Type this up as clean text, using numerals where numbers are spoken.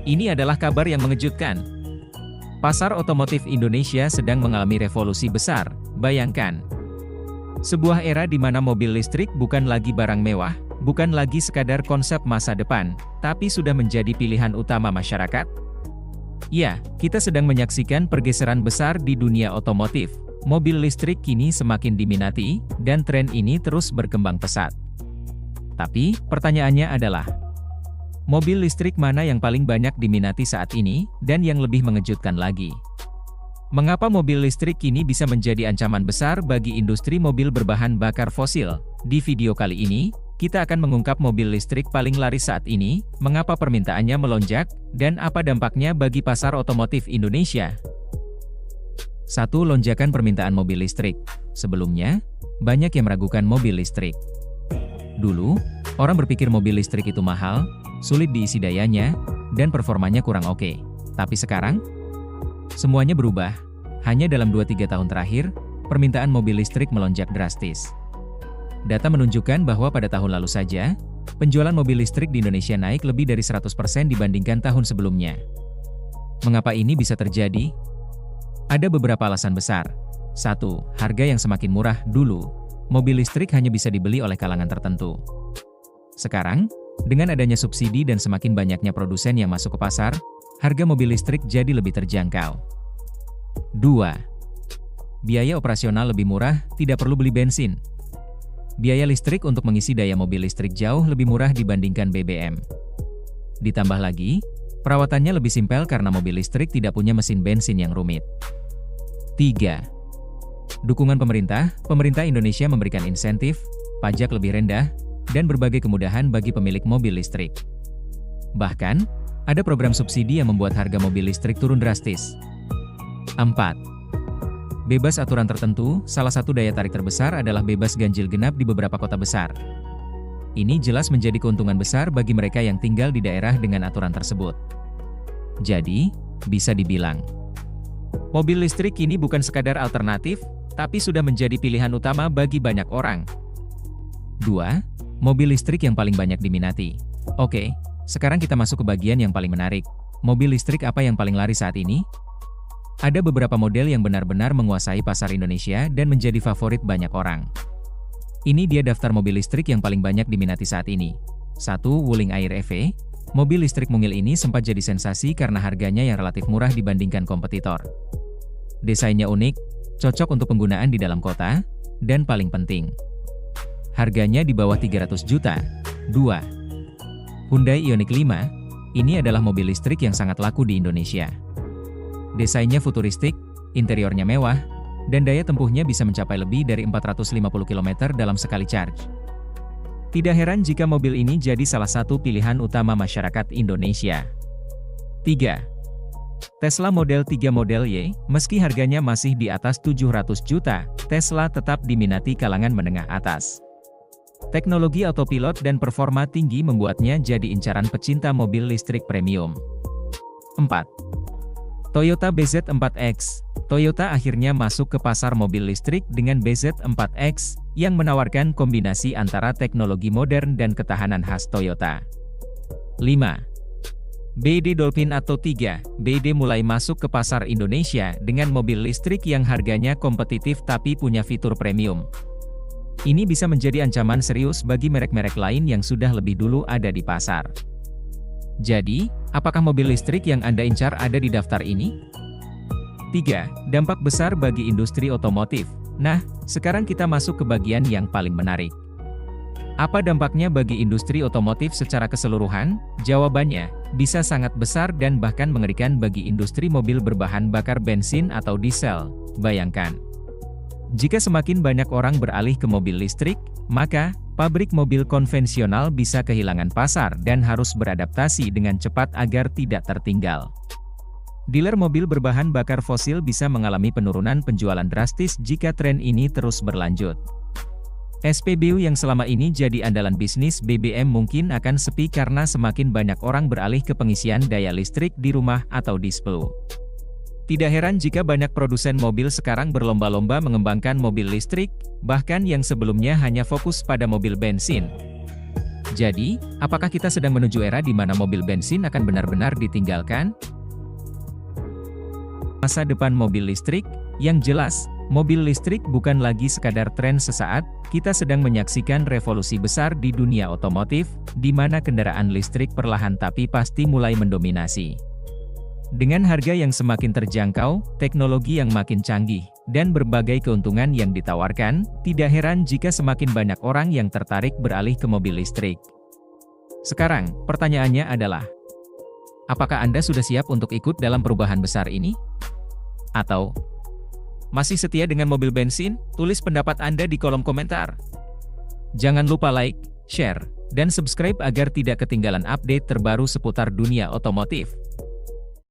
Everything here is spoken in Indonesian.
Ini adalah kabar yang mengejutkan. Pasar otomotif Indonesia sedang mengalami revolusi besar. Bayangkan, sebuah era di mana mobil listrik bukan lagi barang mewah, bukan lagi sekadar konsep masa depan, tapi sudah menjadi pilihan utama masyarakat. Ya, kita sedang menyaksikan pergeseran besar di dunia otomotif. Mobil listrik kini semakin diminati, dan tren ini terus berkembang pesat. Tapi, pertanyaannya adalah, mobil listrik mana yang paling banyak diminati saat ini, dan yang lebih mengejutkan lagi? Mengapa mobil listrik kini bisa menjadi ancaman besar bagi industri mobil berbahan bakar fosil? Di video kali ini, kita akan mengungkap mobil listrik paling laris saat ini, mengapa permintaannya melonjak, dan apa dampaknya bagi pasar otomotif Indonesia. 1. Lonjakan permintaan mobil listrik. Sebelumnya, banyak yang meragukan mobil listrik. Dulu, orang berpikir mobil listrik itu mahal, sulit diisi dayanya, dan performanya kurang oke. Tapi sekarang, semuanya berubah. Hanya dalam 2-3 tahun terakhir, permintaan mobil listrik melonjak drastis. Data menunjukkan bahwa pada tahun lalu saja, penjualan mobil listrik di Indonesia naik lebih dari 100% dibandingkan tahun sebelumnya. Mengapa ini bisa terjadi? Ada beberapa alasan besar. 1. Harga yang semakin murah. Dulu, mobil listrik hanya bisa dibeli oleh kalangan tertentu. Sekarang, dengan adanya subsidi dan semakin banyaknya produsen yang masuk ke pasar, harga mobil listrik jadi lebih terjangkau. 2. Biaya operasional lebih murah, tidak perlu beli bensin. Biaya listrik untuk mengisi daya mobil listrik jauh lebih murah dibandingkan BBM. Ditambah lagi, perawatannya lebih simpel karena mobil listrik tidak punya mesin bensin yang rumit. 3. Dukungan pemerintah. Pemerintah Indonesia memberikan insentif, pajak lebih rendah, dan berbagai kemudahan bagi pemilik mobil listrik. Bahkan, ada program subsidi yang membuat harga mobil listrik turun drastis. 4. Bebas aturan tertentu. Salah satu daya tarik terbesar adalah bebas ganjil genap di beberapa kota besar. Ini jelas menjadi keuntungan besar bagi mereka yang tinggal di daerah dengan aturan tersebut. Jadi, bisa dibilang, mobil listrik kini bukan sekadar alternatif, tapi sudah menjadi pilihan utama bagi banyak orang. 2. Mobil listrik yang paling banyak diminati. Oke, sekarang kita masuk ke bagian yang paling menarik. Mobil listrik apa yang paling laris saat ini? Ada beberapa model yang benar-benar menguasai pasar Indonesia dan menjadi favorit banyak orang. Ini dia daftar mobil listrik yang paling banyak diminati saat ini. 1. Wuling Air EV. Mobil listrik mungil ini sempat jadi sensasi karena harganya yang relatif murah dibandingkan kompetitor. Desainnya unik, cocok untuk penggunaan di dalam kota, dan paling penting, harganya di bawah 300 juta. 2. Hyundai Ioniq 5. Ini adalah mobil listrik yang sangat laku di Indonesia. Desainnya futuristik, interiornya mewah, dan daya tempuhnya bisa mencapai lebih dari 450 km dalam sekali charge. Tidak heran jika mobil ini jadi salah satu pilihan utama masyarakat Indonesia. 3. Tesla Model 3 Model Y. Meski harganya masih di atas 700 juta, Tesla tetap diminati kalangan menengah atas. Teknologi autopilot dan performa tinggi membuatnya jadi incaran pecinta mobil listrik premium. 4. Toyota BZ4X. Toyota akhirnya masuk ke pasar mobil listrik dengan BZ4X, yang menawarkan kombinasi antara teknologi modern dan ketahanan khas Toyota. 5. BYD Dolphin Atto 3. BYD mulai masuk ke pasar Indonesia dengan mobil listrik yang harganya kompetitif tapi punya fitur premium. Ini bisa menjadi ancaman serius bagi merek-merek lain yang sudah lebih dulu ada di pasar. Jadi, apakah mobil listrik yang Anda incar ada di daftar ini? 3. Dampak besar bagi industri otomotif. Nah, sekarang kita masuk ke bagian yang paling menarik. Apa dampaknya bagi industri otomotif secara keseluruhan? Jawabannya, bisa sangat besar dan bahkan mengerikan bagi industri mobil berbahan bakar bensin atau diesel. Bayangkan, jika semakin banyak orang beralih ke mobil listrik, maka pabrik mobil konvensional bisa kehilangan pasar dan harus beradaptasi dengan cepat agar tidak tertinggal. Dealer mobil berbahan bakar fosil bisa mengalami penurunan penjualan drastis jika tren ini terus berlanjut. SPBU yang selama ini jadi andalan bisnis BBM mungkin akan sepi karena semakin banyak orang beralih ke pengisian daya listrik di rumah atau di spbu. Tidak heran jika banyak produsen mobil sekarang berlomba-lomba mengembangkan mobil listrik, bahkan yang sebelumnya hanya fokus pada mobil bensin. Jadi, apakah kita sedang menuju era di mana mobil bensin akan benar-benar ditinggalkan? Masa depan mobil listrik? Yang jelas, mobil listrik bukan lagi sekadar tren sesaat, kita sedang menyaksikan revolusi besar di dunia otomotif, di mana kendaraan listrik perlahan tapi pasti mulai mendominasi. Dengan harga yang semakin terjangkau, teknologi yang makin canggih, dan berbagai keuntungan yang ditawarkan, tidak heran jika semakin banyak orang yang tertarik beralih ke mobil listrik. Sekarang, pertanyaannya adalah, apakah Anda sudah siap untuk ikut dalam perubahan besar ini? Atau, masih setia dengan mobil bensin? Tulis pendapat Anda di kolom komentar. Jangan lupa like, share, dan subscribe agar tidak ketinggalan update terbaru seputar dunia otomotif.